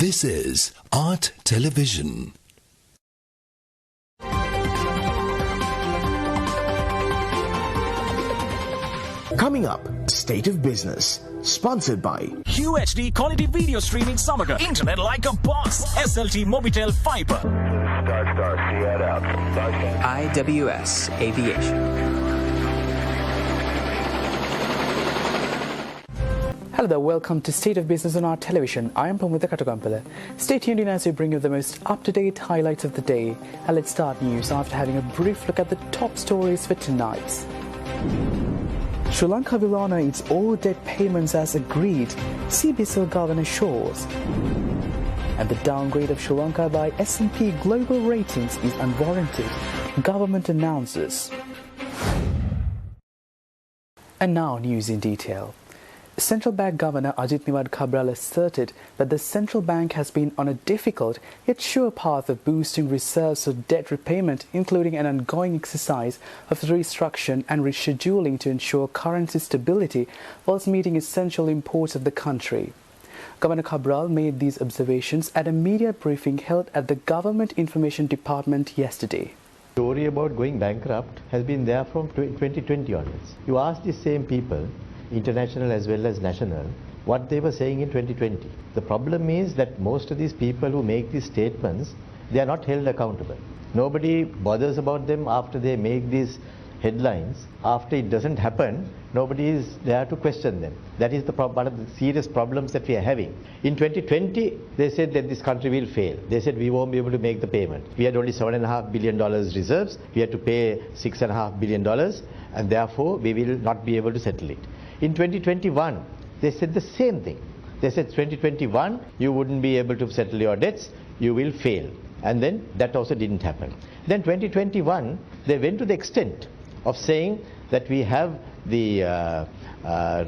This is Art Television. Coming up, State of Business, sponsored by UHD quality video streaming Samaga. Internet like a boss. SLT Mobitel Fiber. IWS Aviation. Hello there, welcome to State of Business on our television. I am Pamita Katukampala. Stay tuned in as we bring you the most up-to-date highlights of the day. And let's start news after having a brief look at the top stories for tonight. Sri Lanka will honour its all debt payments as agreed, CBSL Governor shows. And the downgrade of Sri Lanka by S&P Global Ratings is unwarranted, government announces. And now news in detail. Central Bank Governor Ajit Cabral asserted that the central bank has been on a difficult yet sure path of boosting reserves for debt repayment, including an ongoing exercise of restructuring and rescheduling to ensure currency stability whilst meeting essential imports of the country. Governor Cabral made these observations at a media briefing held at the Government Information Department yesterday. The story about going bankrupt has been there from 2020 onwards. You ask the same people, international as well as national, what they were saying in 2020. The problem is that most of these people who make these statements, they are not held accountable. Nobody bothers about them after they make these headlines. After it doesn't happen, nobody is there to question them. That is one of the serious problems that we are having. In 2020, they said that this country will fail. They said we won't be able to make the payment. We had only $7.5 billion reserves. We had to pay $6.5 billion, and therefore we will not be able to settle it. In 2021, they said the same thing. They said 2021, you wouldn't be able to settle your debts, you will fail. And then that also didn't happen. Then 2021, they went to the extent of saying that we have the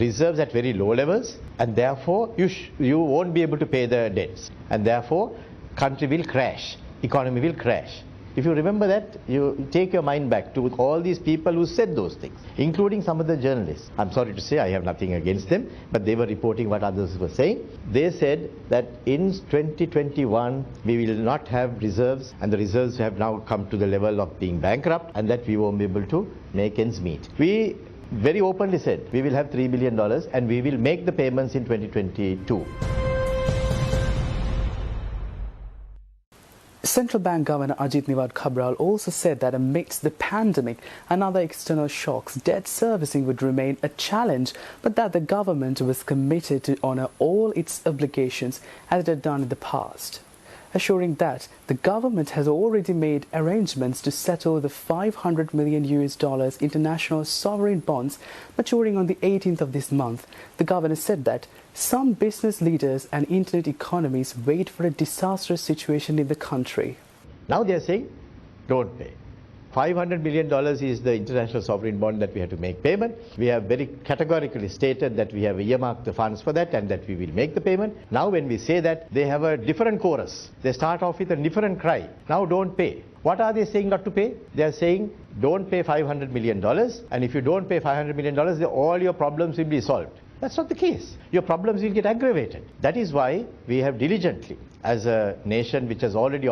reserves at very low levels, and therefore you won't be able to pay the debts. And therefore, country will crash, economy will crash. If you remember that, you take your mind back to all these people who said those things, including some of the journalists. I'm sorry to say I have nothing against them, but they were reporting what others were saying. They said that in 2021 we will not have reserves, and the reserves have now come to the level of being bankrupt, and that we won't be able to make ends meet. We very openly said we will have $3 billion and we will make the payments in 2022. Central Bank Governor Ajit Cabral also said that amidst the pandemic and other external shocks, debt servicing would remain a challenge, but that the government was committed to honour all its obligations as it had done in the past, assuring that the government has already made arrangements to settle the $500 million international sovereign bonds maturing on the 18th of this month. The governor said that some business leaders and internet economies wait for a disastrous situation in the country. Now they are saying, don't pay. $500 million is the international sovereign bond that we have to make payment. We have very categorically stated that we have earmarked the funds for that and that we will make the payment. Now when we say that, they have a different chorus. They start off with a different cry. Now don't pay. What are they saying not to pay? They are saying don't pay $500 million, and if you don't pay $500 million, all your problems will be solved. That's not the case. Your problems will get aggravated. That is why we have diligently, as a nation which has always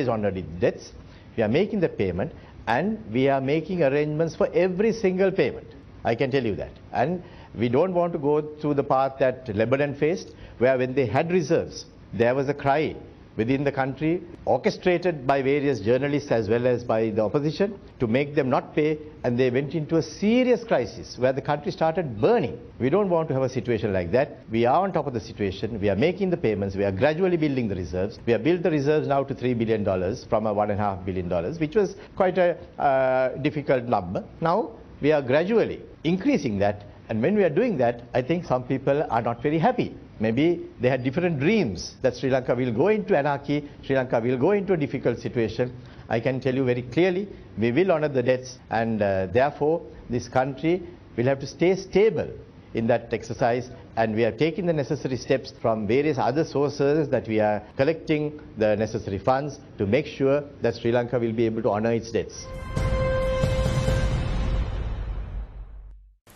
honored its debts, we are making the payment, and we are making arrangements for every single payment. I can tell you that. And we don't want to go through the path that Lebanon faced, where when they had reserves, there was a cry within the country, orchestrated by various journalists as well as by the opposition, to make them not pay, and they went into a serious crisis where the country started burning. We don't want to have a situation like that. We are on top of the situation. We are making the payments. We are gradually building the reserves. We have built the reserves now to $3 billion from a $1.5 billion, which was quite a difficult number. Now we are gradually increasing that, and when we are doing that, I think some people are not very happy. Maybe they had different dreams that Sri Lanka will go into anarchy, Sri Lanka will go into a difficult situation. I can tell you very clearly, we will honour the debts, and therefore this country will have to stay stable in that exercise, and we are taking the necessary steps from various other sources that we are collecting the necessary funds to make sure that Sri Lanka will be able to honour its debts.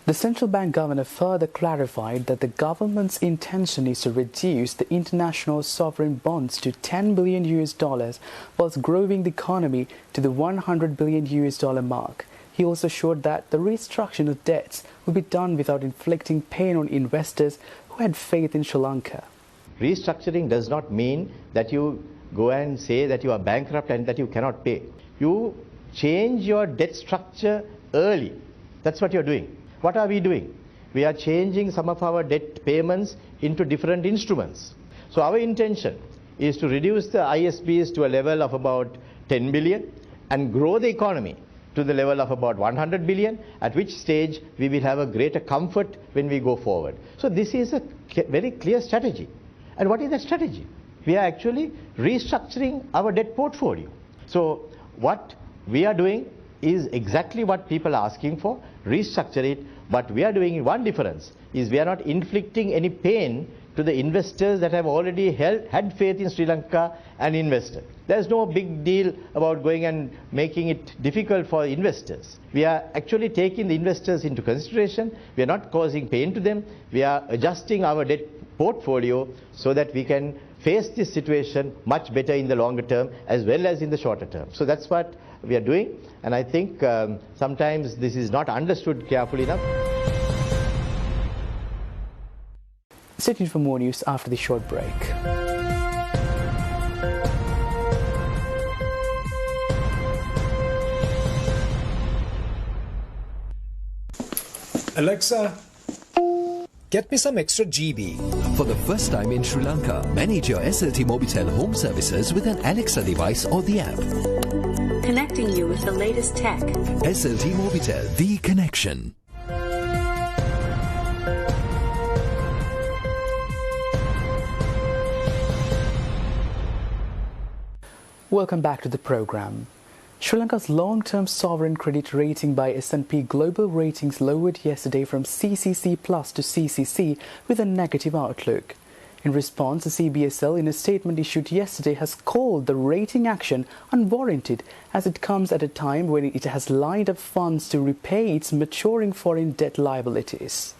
The central bank governor further clarified that the government's intention is to reduce the international sovereign bonds to $10 billion whilst growing the economy to the $100 billion mark. He also assured that the restructuring of debts will be done without inflicting pain on investors who had faith in Sri Lanka. Restructuring does not mean that you go and say that you are bankrupt and that you cannot pay. You change your debt structure early. That's what you're doing. What are we doing? We are changing some of our debt payments into different instruments. So our intention is to reduce the ISBs to a level of about 10 billion and grow the economy to the level of about 100 billion, at which stage we will have a greater comfort when we go forward. So this is a very clear strategy. And what is that strategy? We are actually restructuring our debt portfolio. So what we are doing is exactly what people are asking for, restructure it, but we are doing one difference, is we are not inflicting any pain to the investors that have already had faith in Sri Lanka and invested. There's no big deal about going and making it difficult for investors. We are actually taking the investors into consideration, we are not causing pain to them, we are adjusting our debt portfolio so that we can face this situation much better in the longer term as well as in the shorter term. So that's what we are doing, and I think sometimes this is not understood carefully enough. Stay tuned for more news after the short break. Alexa, get me some extra GB. For the first time in Sri Lanka, manage your SLT Mobitel home services with an Alexa device or the app. Connecting you with the latest tech. SLT Mobitel, the connection. Welcome back to the program. Sri Lanka's long-term sovereign credit rating by S&P Global Ratings lowered yesterday from CCC Plus to CCC with a negative outlook. In response, the CBSL, in a statement issued yesterday, has called the rating action unwarranted as it comes at a time when it has lined up funds to repay its maturing foreign debt liabilities.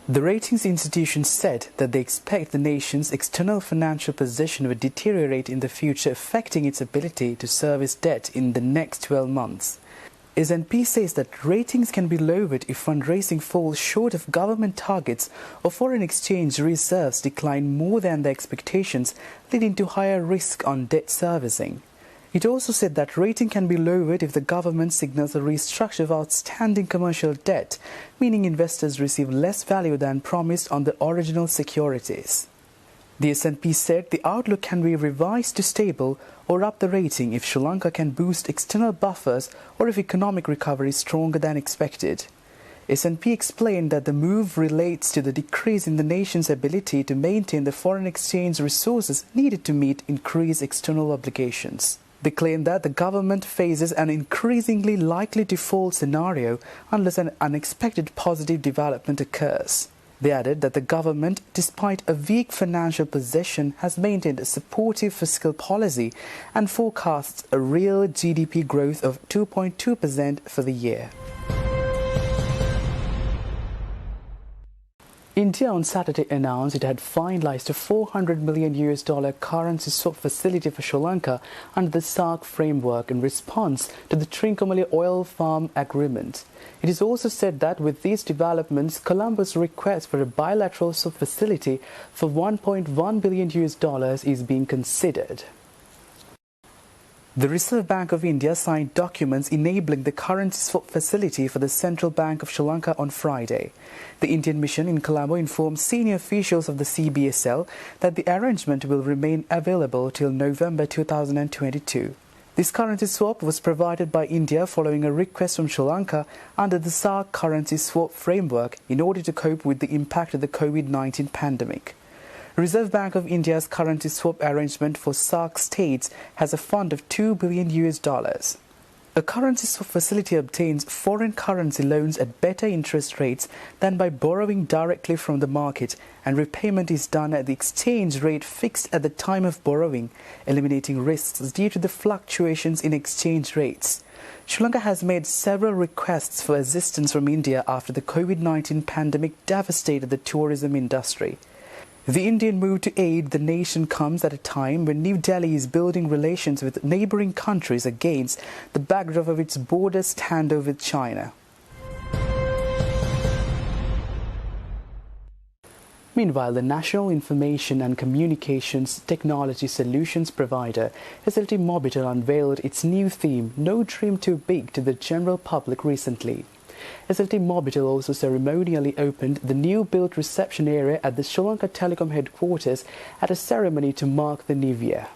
The ratings institution said that they expect the nation's external financial position would deteriorate in the future, affecting its ability to service debt in the next 12 months. S&P says that ratings can be lowered if fundraising falls short of government targets or foreign exchange reserves decline more than the expectations, leading to higher risk on debt servicing. It also said that rating can be lowered if the government signals a restructure of outstanding commercial debt, meaning investors receive less value than promised on the original securities. The S&P said the outlook can be revised to stable or up the rating if Sri Lanka can boost external buffers or if economic recovery is stronger than expected. S&P explained that the move relates to the decrease in the nation's ability to maintain the foreign exchange resources needed to meet increased external obligations. They claim that the government faces an increasingly likely default scenario unless an unexpected positive development occurs. They added that the government, despite a weak financial position, has maintained a supportive fiscal policy and forecasts a real GDP growth of 2.2% for the year. India on Saturday announced it had finalized a $400 million currency swap facility for Sri Lanka under the SAARC framework in response to the Trincomalee oil farm agreement. It is also said that with these developments, Colombo's request for a bilateral swap facility for $1.1 billion is being considered. The Reserve Bank of India signed documents enabling the currency swap facility for the Central Bank of Sri Lanka on Friday. The Indian mission in Colombo informed senior officials of the CBSL that the arrangement will remain available till November 2022. This currency swap was provided by India following a request from Sri Lanka under the SAARC currency swap framework in order to cope with the impact of the COVID-19 pandemic. Reserve Bank of India's currency swap arrangement for SAARC states has a fund of $2 billion. A currency facility obtains foreign currency loans at better interest rates than by borrowing directly from the market, and repayment is done at the exchange rate fixed at the time of borrowing, eliminating risks due to the fluctuations in exchange rates. Sri Lanka has made several requests for assistance from India after the COVID-19 pandemic devastated the tourism industry. The Indian move to aid the nation comes at a time when New Delhi is building relations with neighbouring countries against the backdrop of its border standoff with China. Meanwhile, the National Information and Communications Technology Solutions provider SLT Mobitel unveiled its new theme, No Dream Too Big, to the general public recently. SLT Mobitel also ceremonially opened the new-built reception area at the Sri Lanka Telecom headquarters at a ceremony to mark the new year.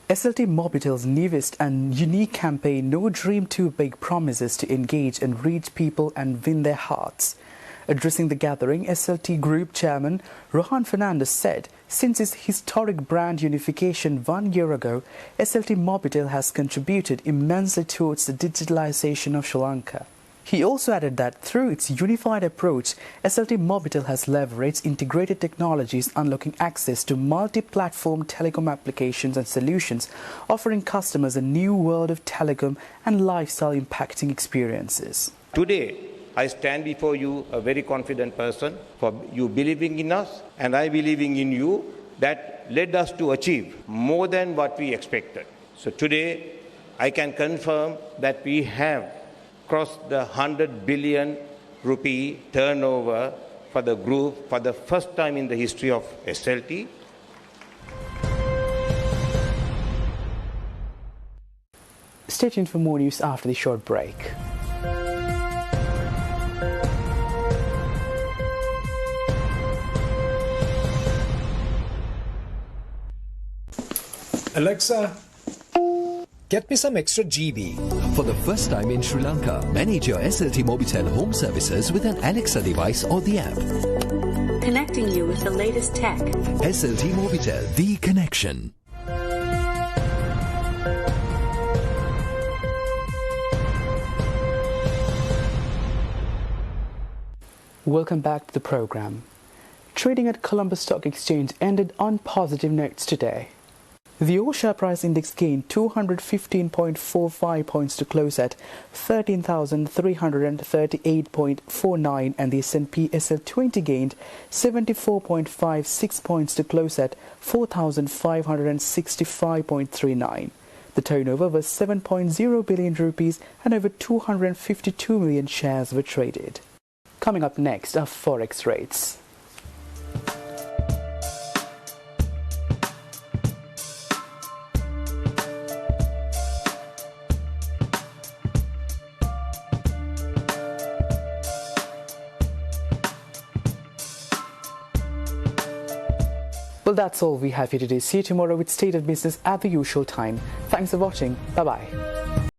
SLT Mobitel's newest and unique campaign, No Dream Too Big, promises to engage and reach people and win their hearts. Addressing the gathering, SLT Group Chairman Rohan Fernandez said, since its historic brand unification 1 year ago, SLT Mobitel has contributed immensely towards the digitalization of Sri Lanka. He also added that through its unified approach, SLT Mobitel has leveraged integrated technologies, unlocking access to multi-platform telecom applications and solutions, offering customers a new world of telecom and lifestyle impacting experiences. Today, I stand before you a very confident person for you believing in us and I believing in you. That led us to achieve more than what we expected. So today, I can confirm that we have crossed the 100 billion rupee turnover for the group for the first time in the history of SLT. Stay tuned for more news after the short break. Alexa, get me some extra GB. For the first time in Sri Lanka, manage your SLT Mobitel home services with an Alexa device or the app. Connecting you with the latest tech. SLT Mobitel, the connection. Welcome back to the program. Trading at Colombo Stock Exchange ended on positive notes today. The all-share price index gained 215.45 points to close at 13,338.49, and the S&P SL20 gained 74.56 points to close at 4,565.39. The turnover was 7.0 billion rupees and over 252 million shares were traded. Coming up next are forex rates. Well, that's all we have here today. See you tomorrow with State of Business at the usual time. Thanks for watching. Bye-bye.